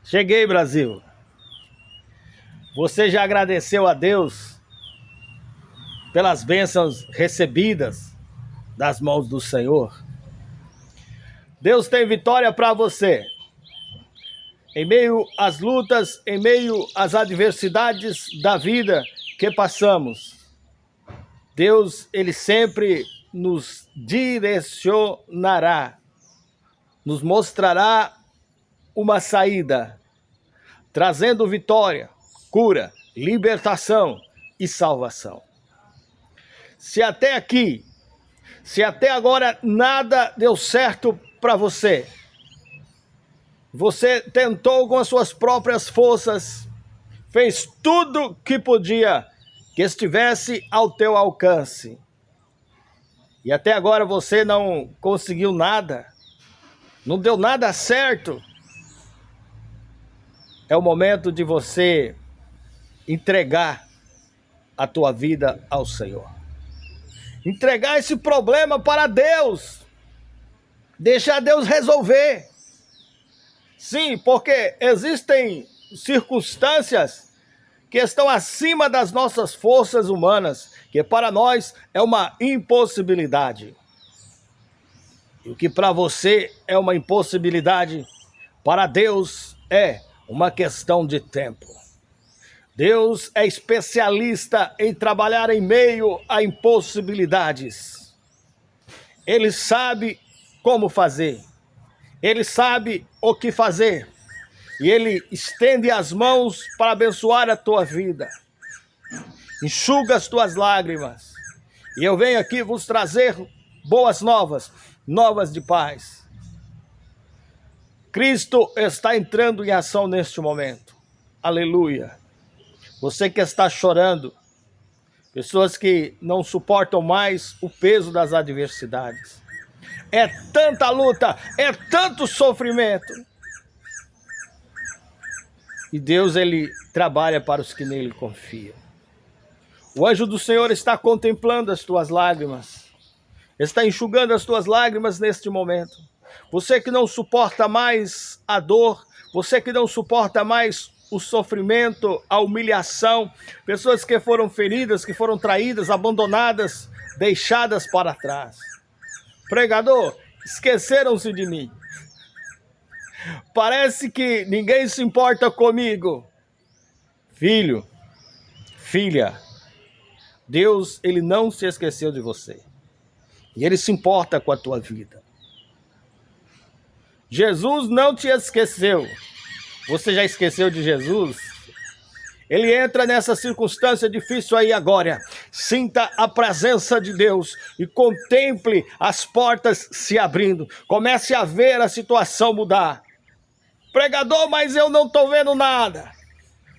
Cheguei, Brasil. Você já agradeceu a Deus pelas bênçãos recebidas das mãos do Senhor? Deus tem vitória para você. Em meio às lutas, em meio às adversidades da vida que passamos, Deus, Ele sempre nos direcionará, nos mostrará uma saída, trazendo vitória, cura, libertação e salvação. Se até agora nada deu certo para você, você tentou com as suas próprias forças, fez tudo que podia, que estivesse ao teu alcance, e até agora você não conseguiu nada, não deu nada certo, é o momento de você entregar a tua vida ao Senhor. Entregar esse problema para Deus. Deixar Deus resolver. Sim, porque existem circunstâncias que estão acima das nossas forças humanas, que para nós é uma impossibilidade. E o que para você é uma impossibilidade, para Deus é uma questão de tempo. Deus é especialista em trabalhar em meio a impossibilidades. Ele sabe como fazer. Ele sabe o que fazer. E Ele estende as mãos para abençoar a tua vida. Enxuga as tuas lágrimas. E eu venho aqui vos trazer boas novas, novas de paz. Cristo está entrando em ação neste momento. Aleluia. Você que está chorando, pessoas que não suportam mais o peso das adversidades. É tanta luta, é tanto sofrimento. E Deus, Ele trabalha para os que nele confiam. O anjo do Senhor está contemplando as tuas lágrimas. Está enxugando as tuas lágrimas neste momento. Você que não suporta mais a dor, você que não suporta mais o sofrimento, a humilhação, pessoas que foram feridas, que foram traídas, abandonadas, deixadas para trás. Pregador, esqueceram-se de mim. Parece que ninguém se importa comigo. Filho, filha, Deus, Ele não se esqueceu de você. E Ele se importa com a tua vida. Jesus não te esqueceu. Você já esqueceu de Jesus? Ele entra nessa circunstância difícil aí agora. Sinta a presença de Deus e contemple as portas se abrindo. Comece a ver a situação mudar. Pregador, mas eu não estou vendo nada.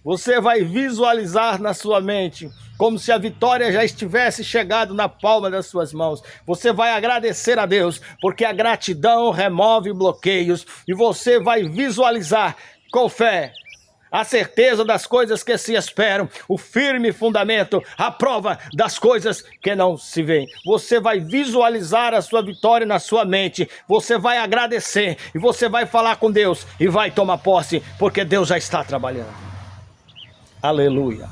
Você vai visualizar na sua mente, como se a vitória já estivesse chegado na palma das suas mãos. Você vai agradecer a Deus, porque a gratidão remove bloqueios. E você vai visualizar com fé a certeza das coisas que se esperam, o firme fundamento, a prova das coisas que não se veem. Você vai visualizar a sua vitória na sua mente, você vai agradecer e você vai falar com Deus e vai tomar posse, porque Deus já está trabalhando. Aleluia.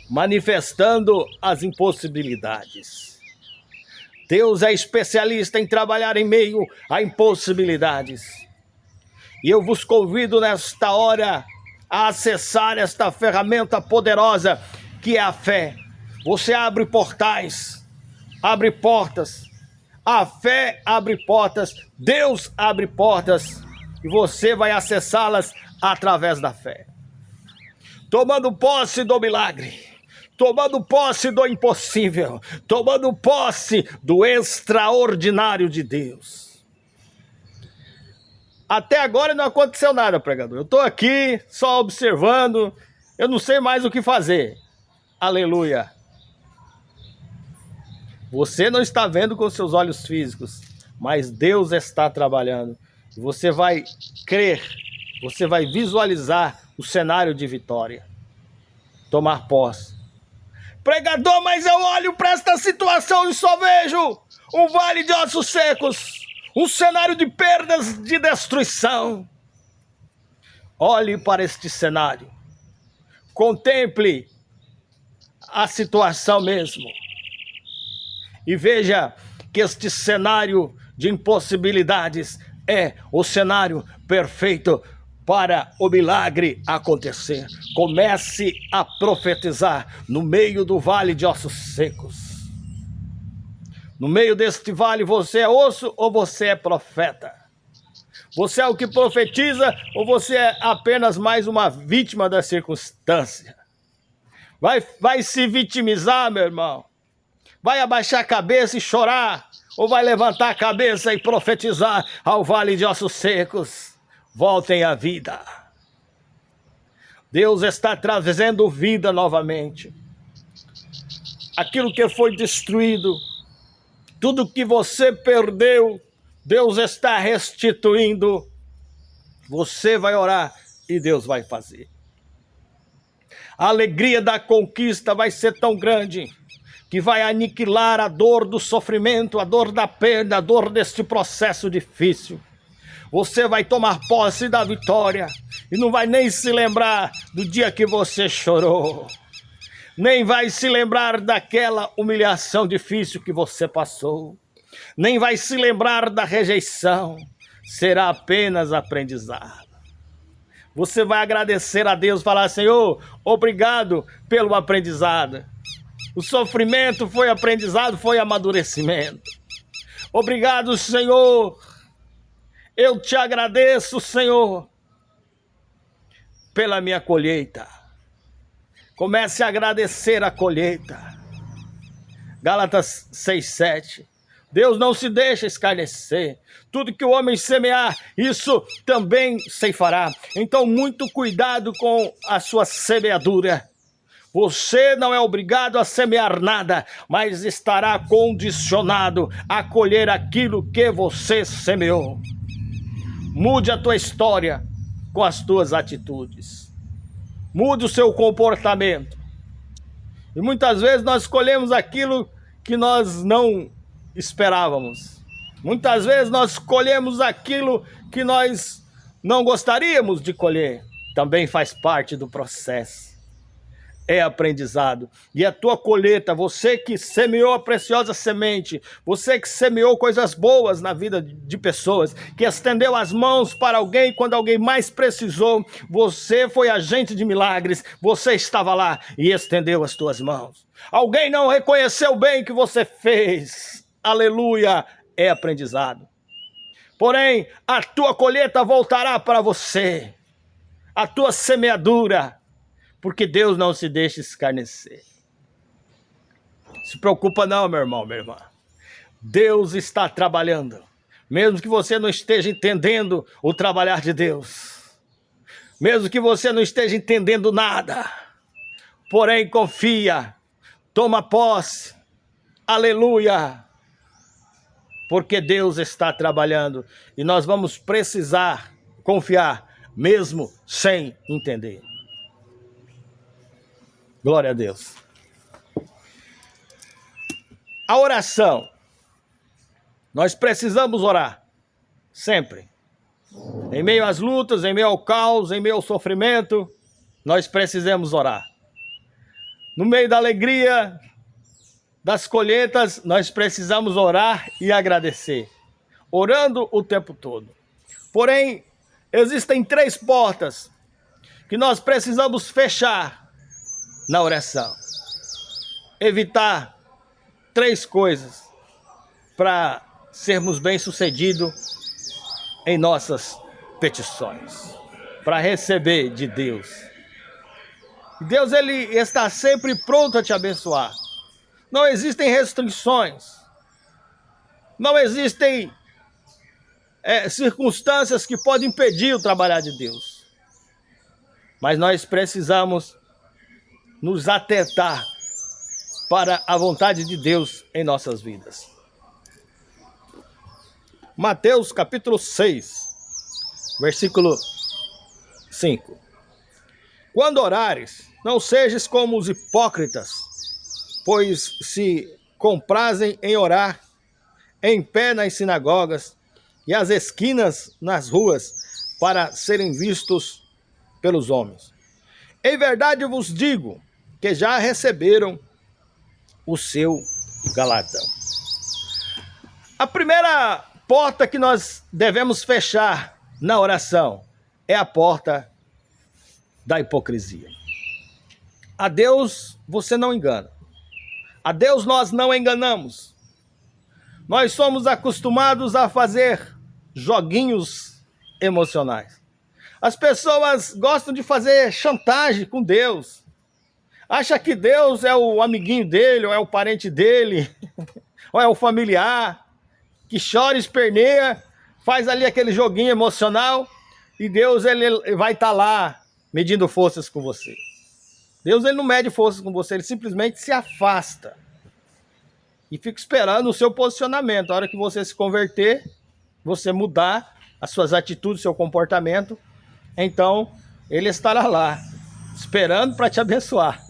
Manifestando as impossibilidades. Deus é especialista em trabalhar em meio a impossibilidades. E eu vos convido nesta hora a acessar esta ferramenta poderosa que é a fé. Você abre portais, abre portas. A fé abre portas, Deus abre portas e você vai acessá-las através da fé. Tomando posse do milagre, tomando posse do impossível, tomando posse do extraordinário de Deus. Até agora não aconteceu nada, pregador. Eu estou aqui só observando, eu não sei mais o que fazer. Aleluia. Você não está vendo com seus olhos físicos, mas Deus está trabalhando. E você vai crer, você vai visualizar o cenário de vitória. Tomar posse. Pregador, mas eu olho para esta situação e só vejo um vale de ossos secos. Um cenário de perdas, de destruição. Olhe para este cenário. Contemple a situação mesmo. E veja que este cenário de impossibilidades é o cenário perfeito para o milagre acontecer. Comece a profetizar no meio do vale de ossos secos. No meio deste vale, você é osso ou você é profeta? Você é o que profetiza ou você é apenas mais uma vítima da circunstância? Vai se vitimizar, meu irmão? Vai abaixar a cabeça e chorar? Ou vai levantar a cabeça e profetizar ao vale de ossos secos? Voltem à vida. Deus está trazendo vida novamente. Aquilo que foi destruído, tudo que você perdeu, Deus está restituindo. Você vai orar e Deus vai fazer. A alegria da conquista vai ser tão grande que vai aniquilar a dor do sofrimento, a dor da perda, a dor deste processo difícil. Você vai tomar posse da vitória e não vai nem se lembrar do dia que você chorou. Nem vai se lembrar daquela humilhação difícil que você passou. Nem vai se lembrar da rejeição. Será apenas aprendizado. Você vai agradecer a Deus, falar: Senhor, obrigado pelo aprendizado. O sofrimento foi aprendizado, foi amadurecimento. Obrigado, Senhor. Eu te agradeço, Senhor, pela minha colheita. Comece a agradecer a colheita. Gálatas 6:7. Deus não se deixa escarnecer. Tudo que o homem semear, isso também ceifará. Então, muito cuidado com a sua semeadura. Você não é obrigado a semear nada, mas estará condicionado a colher aquilo que você semeou. Mude a tua história com as tuas atitudes. Mude o seu comportamento. E muitas vezes nós colhemos aquilo que nós não esperávamos. Muitas vezes nós colhemos aquilo que nós não gostaríamos de colher. Também faz parte do processo. É aprendizado. E a tua colheita, você que semeou a preciosa semente, você que semeou coisas boas na vida de pessoas, que estendeu as mãos para alguém quando alguém mais precisou, você foi agente de milagres, você estava lá e estendeu as tuas mãos. Alguém não reconheceu o bem que você fez. Aleluia, é aprendizado. Porém, a tua colheita voltará para você, a tua semeadura, porque Deus não se deixa escarnecer. Se preocupa não, meu irmão, minha irmã. Deus está trabalhando. Mesmo que você não esteja entendendo o trabalhar de Deus. Mesmo que você não esteja entendendo nada. Porém, confia. Toma posse. Aleluia. Porque Deus está trabalhando. E nós vamos precisar confiar, mesmo sem entender. Glória a Deus. A oração. Nós precisamos orar. Sempre. Em meio às lutas, em meio ao caos, em meio ao sofrimento, nós precisamos orar. No meio da alegria, das colheitas, nós precisamos orar e agradecer. Orando o tempo todo. Porém, existem 3 portas que nós precisamos fechar na oração. Evitar 3 coisas para sermos bem-sucedidos em nossas petições, para receber de Deus. Deus, ele está sempre pronto a te abençoar. Não existem restrições. Não existem circunstâncias que podem impedir o trabalhar de Deus. Mas nós precisamos nos atentar para a vontade de Deus em nossas vidas. Mateus capítulo 6, versículo 5. Quando orares, não sejas como os hipócritas, pois se comprazem em orar em pé nas sinagogas e às esquinas nas ruas, para serem vistos pelos homens. Em verdade eu vos digo que já receberam o seu galardão. A primeira porta que nós devemos fechar na oração é a porta da hipocrisia. A Deus você não engana. A Deus nós não enganamos. Nós somos acostumados a fazer joguinhos emocionais. As pessoas gostam de fazer chantagem com Deus. Acha que Deus é o amiguinho dele, ou é o parente dele, ou é o familiar, que chora, esperneia, faz ali aquele joguinho emocional, e Deus ele vai estar lá medindo forças com você. Deus ele não mede forças com você, ele simplesmente se afasta. E fica esperando o seu posicionamento. A hora que você se converter, você mudar as suas atitudes, seu comportamento, então ele estará lá, esperando para te abençoar.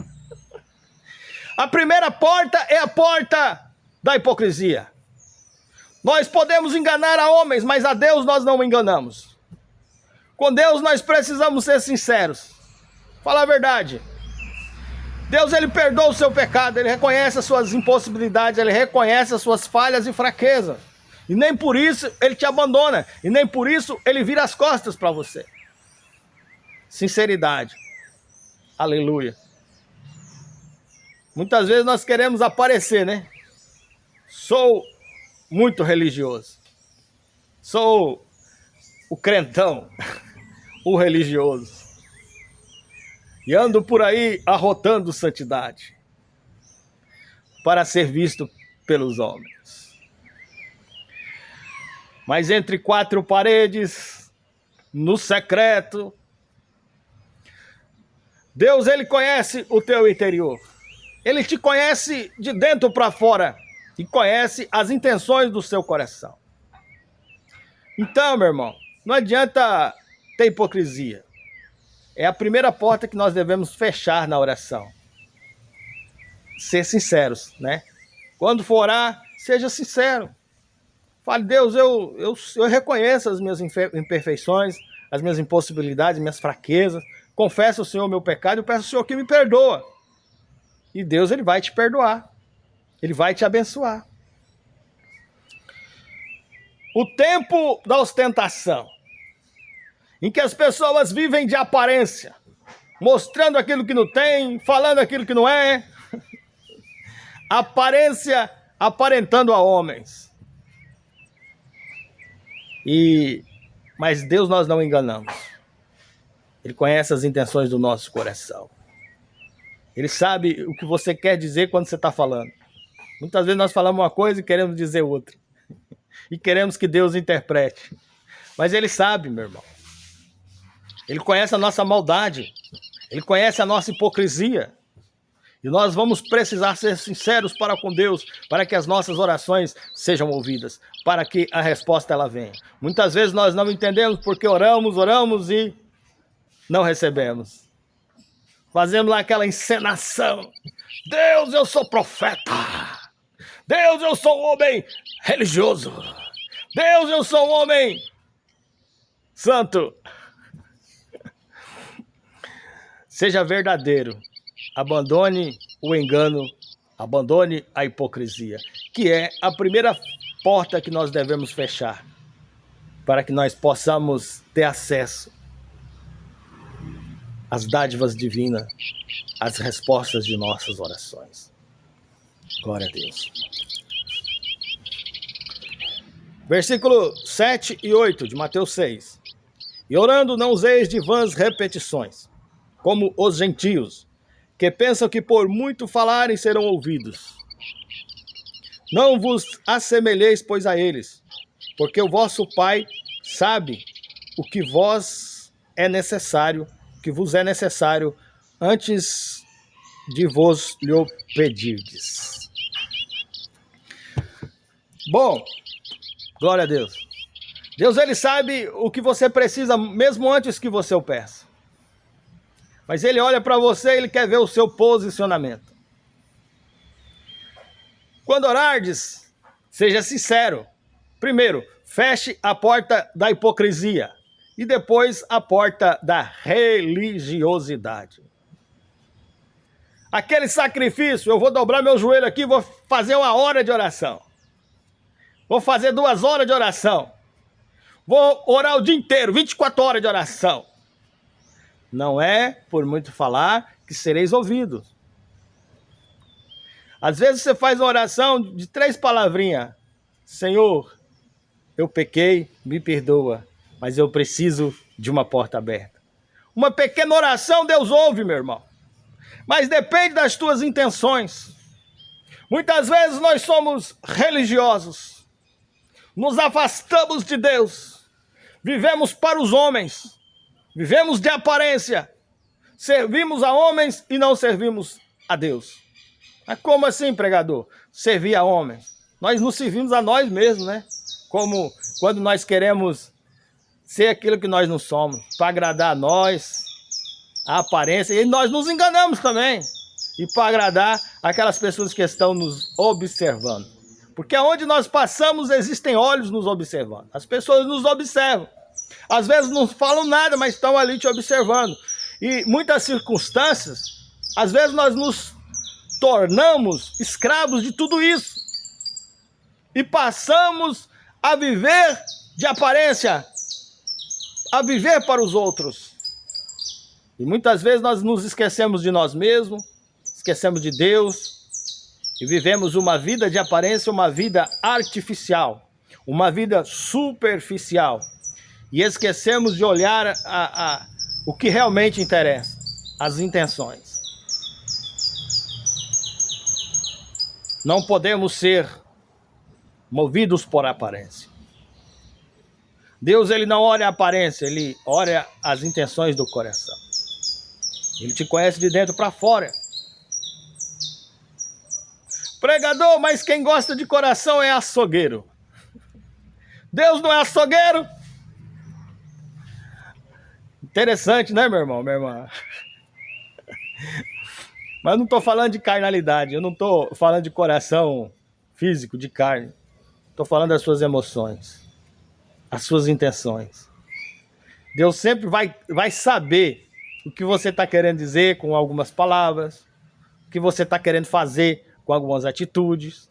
A primeira porta é a porta da hipocrisia. Nós podemos enganar a homens, mas a Deus nós não enganamos. Com Deus nós precisamos ser sinceros. Fala a verdade. Deus ele perdoa o seu pecado, ele reconhece as suas impossibilidades, ele reconhece as suas falhas e fraquezas. E nem por isso ele te abandona, e nem por isso ele vira as costas para você. Sinceridade. Aleluia. Muitas vezes nós queremos aparecer, né? Sou muito religioso. Sou o crentão, o religioso. E ando por aí arrotando santidade para ser visto pelos homens. Mas entre quatro paredes, no secreto, Deus ele conhece o teu interior. Ele te conhece de dentro para fora e conhece as intenções do seu coração. Então, meu irmão, não adianta ter hipocrisia. É a primeira porta que nós devemos fechar na oração. Ser sinceros, né? Quando for orar, seja sincero. Fale, Deus, eu reconheço as minhas imperfeições, as minhas impossibilidades, minhas fraquezas. Confesso ao Senhor o meu pecado e peço ao Senhor que me perdoa. E Deus ele vai te perdoar. Ele vai te abençoar. O tempo da ostentação, em que as pessoas vivem de aparência, mostrando aquilo que não tem, falando aquilo que não é, aparência aparentando a homens. Mas Deus nós não enganamos. Ele conhece as intenções do nosso coração. Ele sabe o que você quer dizer quando você está falando. Muitas vezes nós falamos uma coisa e queremos dizer outra. E queremos que Deus interprete. Mas ele sabe, meu irmão. Ele conhece a nossa maldade. Ele conhece a nossa hipocrisia. E nós vamos precisar ser sinceros para com Deus, para que as nossas orações sejam ouvidas, para que a resposta ela venha. Muitas vezes nós não entendemos porque oramos e não recebemos. Fazemos lá aquela encenação. Deus, eu sou profeta. Deus, eu sou homem religioso. Deus, eu sou homem santo. Seja verdadeiro. Abandone o engano. Abandone a hipocrisia. Que é a primeira porta que nós devemos fechar. Para que nós possamos ter acesso às dádivas divinas, às respostas de nossas orações. Glória a Deus. Versículo 7 e 8 de Mateus 6. E orando não useis de vãs repetições, como os gentios, que pensam que por muito falarem serão ouvidos. Não vos assemelheis, pois, a eles, porque o vosso Pai sabe o que vos é necessário, antes de vos lhe pedirdes. Bom, glória a Deus. Deus ele sabe o que você precisa mesmo antes que você o peça. Mas ele olha para você e ele quer ver o seu posicionamento. Quando orardes, seja sincero. Primeiro, feche a porta da hipocrisia. e depois a porta da religiosidade. Aquele sacrifício, eu vou dobrar meu joelho aqui, vou fazer 1 hora de oração. Vou fazer 2 horas de oração. Vou orar o dia inteiro, 24 horas de oração. Não é por muito falar que sereis ouvidos. Às vezes você faz uma oração de 3 palavrinhas. Senhor, eu pequei, me perdoa, mas eu preciso de uma porta aberta. Uma pequena oração Deus ouve, meu irmão. Mas depende das tuas intenções. Muitas vezes nós somos religiosos. Nos afastamos de Deus. Vivemos para os homens. Vivemos de aparência. Servimos a homens e não servimos a Deus. Mas como assim, pregador? Servir a homens. Nós nos servimos a nós mesmos, né? Como quando nós queremos ser aquilo que nós não somos. Para agradar a nós, a aparência. E nós nos enganamos também. E para agradar aquelas pessoas que estão nos observando. Porque onde nós passamos existem olhos nos observando. As pessoas nos observam. Às vezes não falam nada, mas estão ali te observando. E muitas circunstâncias, às vezes nós nos tornamos escravos de tudo isso. E passamos a viver de aparência, a viver para os outros. E muitas vezes nós nos esquecemos de nós mesmos, esquecemos de Deus, e vivemos uma vida de aparência, uma vida artificial, uma vida superficial. E esquecemos de olhar o que realmente interessa, as intenções. Não podemos ser movidos por aparência. Deus, ele não olha a aparência, ele olha as intenções do coração. Ele te conhece de dentro para fora. Pregador, mas quem gosta de coração é açougueiro. Deus não é açougueiro? Interessante, né, meu irmão, minha irmã? Mas eu não estou falando de carnalidade, eu não estou falando de coração físico, de carne. Estou falando das suas emoções, as suas intenções. Deus sempre vai saber o que você está querendo dizer com algumas palavras, o que você está querendo fazer com algumas atitudes.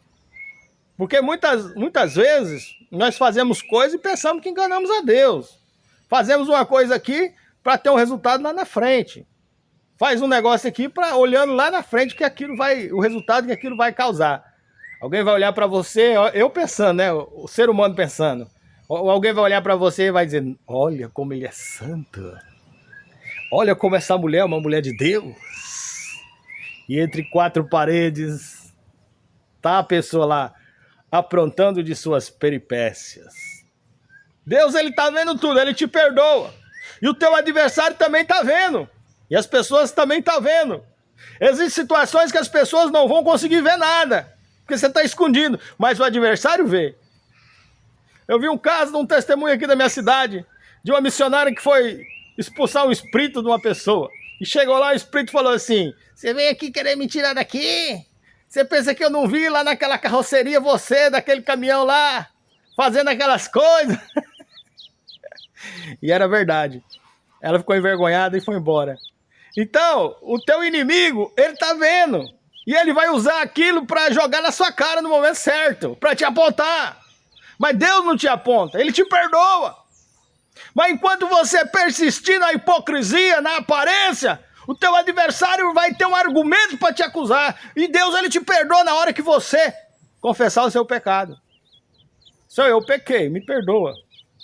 Porque muitas vezes nós fazemos coisas e pensamos que enganamos a Deus. Fazemos uma coisa aqui para ter um resultado lá na frente. Faz um negócio aqui para olhando lá na frente que aquilo o resultado que aquilo vai causar. Alguém vai olhar para você, eu pensando, né? O ser humano pensando. Ou alguém vai olhar para você e vai dizer, olha como ele é santo. Olha como essa mulher é uma mulher de Deus. E entre 4 paredes tá a pessoa lá aprontando de suas peripécias. Deus, ele tá vendo tudo, ele te perdoa. E o teu adversário também tá vendo. E as pessoas também estão vendo. Existem situações que as pessoas não vão conseguir ver nada. Porque você está escondido. Mas o adversário vê. Eu vi um caso de um testemunho aqui da minha cidade. De uma missionária que foi expulsar um espírito de uma pessoa. E chegou lá, o espírito falou assim, você vem aqui querer me tirar daqui? Você pensa que eu não vi lá naquela carroceria você, daquele caminhão lá, fazendo aquelas coisas? E era verdade. Ela ficou envergonhada e foi embora. Então, o teu inimigo, ele tá vendo. E ele vai usar aquilo para jogar na sua cara no momento certo, para te apontar. Mas Deus não te aponta, ele te perdoa. Mas enquanto você persistir na hipocrisia, na aparência, o teu adversário vai ter um argumento para te acusar. E Deus, ele te perdoa na hora que você confessar o seu pecado. Senhor, eu pequei, me perdoa.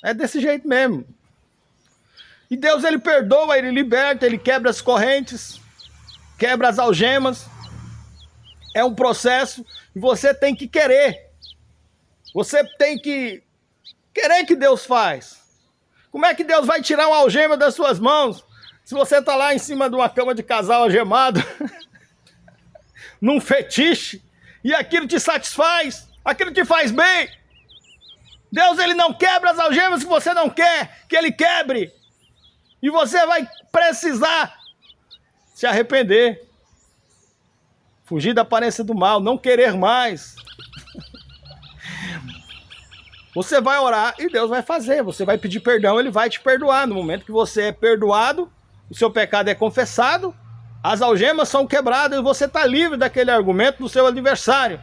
É desse jeito mesmo. E Deus, ele perdoa, ele liberta, ele quebra as correntes, quebra as algemas. É um processo e você tem que querer. Você tem que querer que Deus faz. Como é que Deus vai tirar uma algema das suas mãos se você está lá em cima de uma cama de casal algemado, num fetiche, e aquilo te satisfaz, aquilo te faz bem? Deus, ele não quebra as algemas que você não quer que ele quebre. E você vai precisar se arrepender. Fugir da aparência do mal, não querer mais. Você vai orar e Deus vai fazer. Você vai pedir perdão, Ele vai te perdoar. No momento que você é perdoado, o seu pecado é confessado, as algemas são quebradas e você está livre daquele argumento do seu adversário.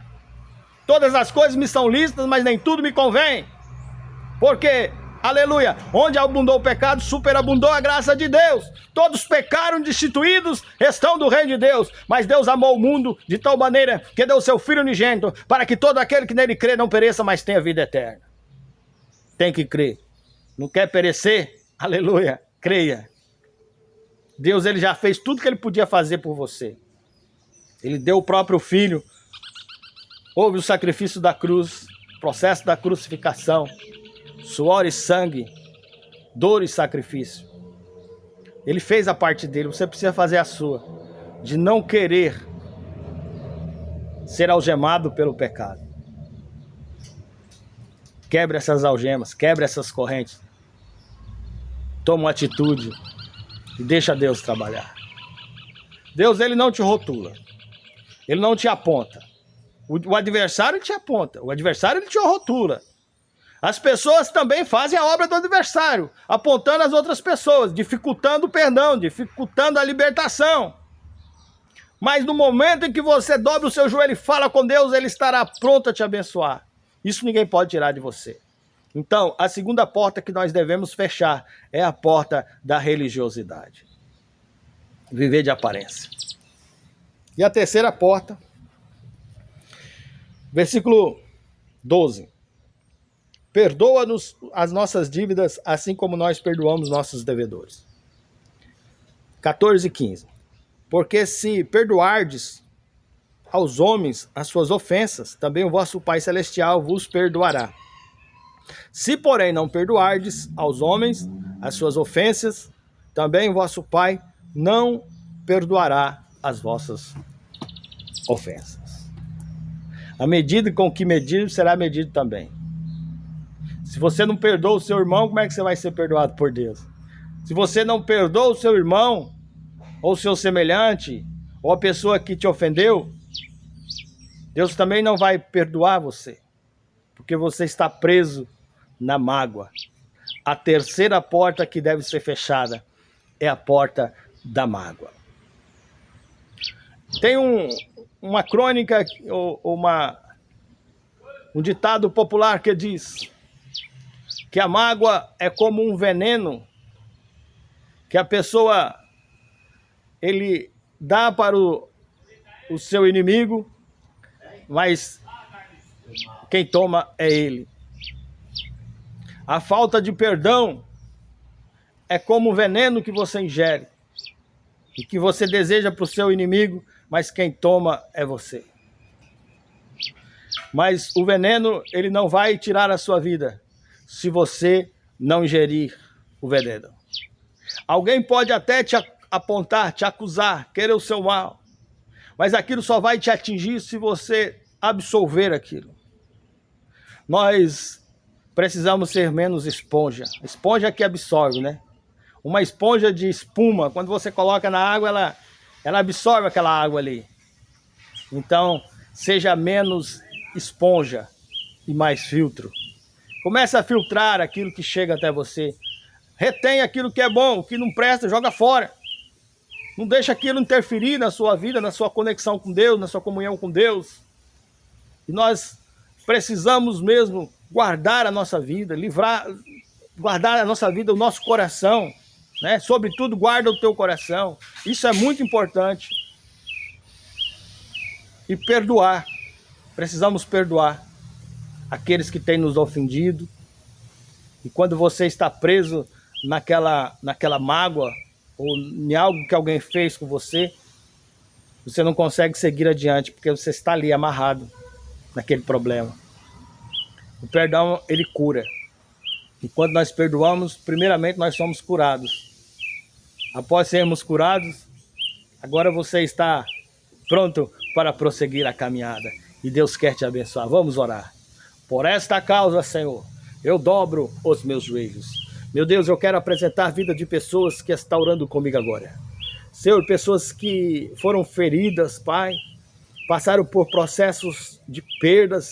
Todas as coisas me são lícitas, mas nem tudo me convém. Porque, aleluia, onde abundou o pecado, superabundou a graça de Deus. Todos pecaram, destituídos estão do reino de Deus. Mas Deus amou o mundo de tal maneira que deu o seu Filho unigênito, para que todo aquele que nele crê não pereça, mas tenha vida eterna. Tem que crer. Não quer perecer? Aleluia, creia. Deus, Ele já fez tudo que Ele podia fazer por você. Ele deu o próprio Filho. Houve o sacrifício da cruz, processo da crucificação, suor e sangue, dor e sacrifício. Ele fez a parte dele, você precisa fazer a sua, de não querer ser algemado pelo pecado. Quebre essas algemas, quebre essas correntes. Toma uma atitude e deixa Deus trabalhar. Deus, Ele não te rotula, Ele não te aponta. O adversário te aponta, o adversário ele te rotula. As pessoas também fazem a obra do adversário, apontando as outras pessoas, dificultando o perdão, dificultando a libertação. Mas no momento em que você dobra o seu joelho e fala com Deus, Ele estará pronto a te abençoar. Isso ninguém pode tirar de você. Então, a segunda porta que nós devemos fechar é a porta da religiosidade. Viver de aparência. E a terceira porta, versículo 12. Perdoa-nos as nossas dívidas, assim como nós perdoamos nossos devedores. 14 e 15. Porque se perdoardes aos homens as suas ofensas, também o vosso Pai Celestial vos perdoará. Se, porém, não perdoardes aos homens as suas ofensas, também o vosso Pai não perdoará as vossas ofensas. A medida com que medir será medido também. Se você não perdoa o seu irmão, como é que você vai ser perdoado por Deus? Se você não perdoa o seu irmão, ou o seu semelhante, ou a pessoa que te ofendeu, Deus também não vai perdoar você, porque você está preso na mágoa. A terceira porta que deve ser fechada é a porta da mágoa. Tem uma crônica, um ditado popular que diz que a mágoa é como um veneno que a pessoa ele dá para o seu inimigo, mas quem toma é ele. A falta de perdão é como o veneno que você ingere e que você deseja para o seu inimigo, mas quem toma é você. Mas o veneno, ele não vai tirar a sua vida se você não ingerir o veneno. Alguém pode até te apontar, te acusar, querer o seu mal, mas aquilo só vai te atingir se você absolver aquilo. Nós precisamos ser menos esponja. Esponja que absorve, né? Uma esponja de espuma, quando você coloca na água, ela absorve aquela água ali. Então, seja menos esponja e mais filtro. Comece a filtrar aquilo que chega até você. Retém aquilo que é bom, o que não presta, joga fora. Não deixa aquilo interferir na sua vida, na sua conexão com Deus, na sua comunhão com Deus. E nós precisamos mesmo guardar a nossa vida, guardar a nossa vida, o nosso coração, né? Sobretudo, guarda o teu coração. Isso é muito importante. E perdoar. Precisamos perdoar aqueles que têm nos ofendido. E quando você está preso naquela mágoa, ou em algo que alguém fez com você, você não consegue seguir adiante, porque você está ali amarrado naquele problema. O perdão, ele cura. E quando nós perdoamos, primeiramente nós somos curados. Após sermos curados, agora você está pronto para prosseguir a caminhada. E Deus quer te abençoar. Vamos orar. Por esta causa, Senhor, eu dobro os meus joelhos. Meu Deus, eu quero apresentar a vida de pessoas que estão orando comigo agora. Senhor, pessoas que foram feridas, Pai, passaram por processos de perdas,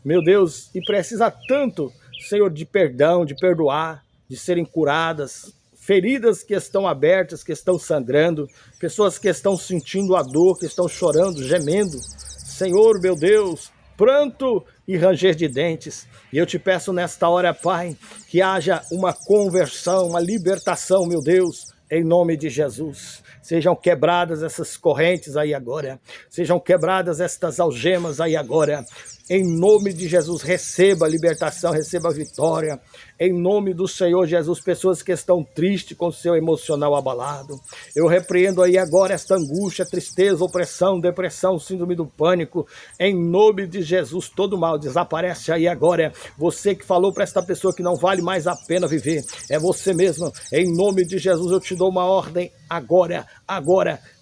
meu Deus, e precisa tanto Senhor, de perdão, de perdoar, de serem curadas, feridas que estão abertas, que estão sangrando, pessoas que estão sentindo a dor, que estão chorando, gemendo. Senhor, meu Deus, pranto e ranger de dentes. E eu te peço nesta hora, Pai, que haja uma conversão, uma libertação, meu Deus, em nome de Jesus. Sejam quebradas essas correntes aí agora. Sejam quebradas estas algemas aí agora. Em nome de Jesus, receba a libertação, receba a vitória. Em nome do Senhor Jesus, pessoas que estão tristes com o seu emocional abalado. Eu repreendo aí agora esta angústia, tristeza, opressão, depressão, síndrome do pânico. Em nome de Jesus, todo mal desaparece aí agora. Você que falou para esta pessoa que não vale mais a pena viver, é você mesmo. Em nome de Jesus, eu te dou uma ordem agora,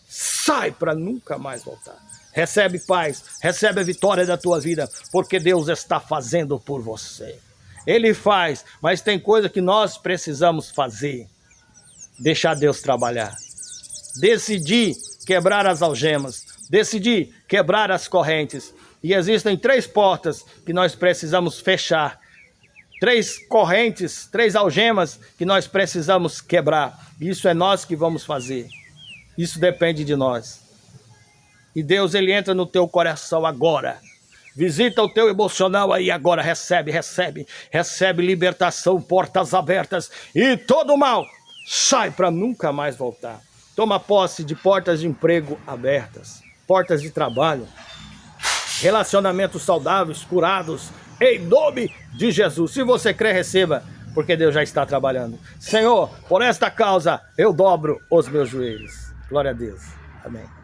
sai para nunca mais voltar. Recebe paz, recebe a vitória da tua vida, porque Deus está fazendo por você. Ele faz, mas tem coisa que nós precisamos fazer. Deixar Deus trabalhar. Decidir quebrar as algemas. Decidir quebrar as correntes. E existem 3 portas que nós precisamos fechar. 3 correntes, 3 algemas que nós precisamos quebrar. Isso é nós que vamos fazer. Isso depende de nós. E Deus, Ele entra no teu coração agora. Visita o teu emocional aí agora. Recebe libertação, portas abertas. E todo mal sai para nunca mais voltar. Toma posse de portas de emprego abertas. Portas de trabalho. Relacionamentos saudáveis, curados. Em nome de Jesus. Se você crê, receba. Porque Deus já está trabalhando. Senhor, por esta causa eu dobro os meus joelhos. Glória a Deus. Amém.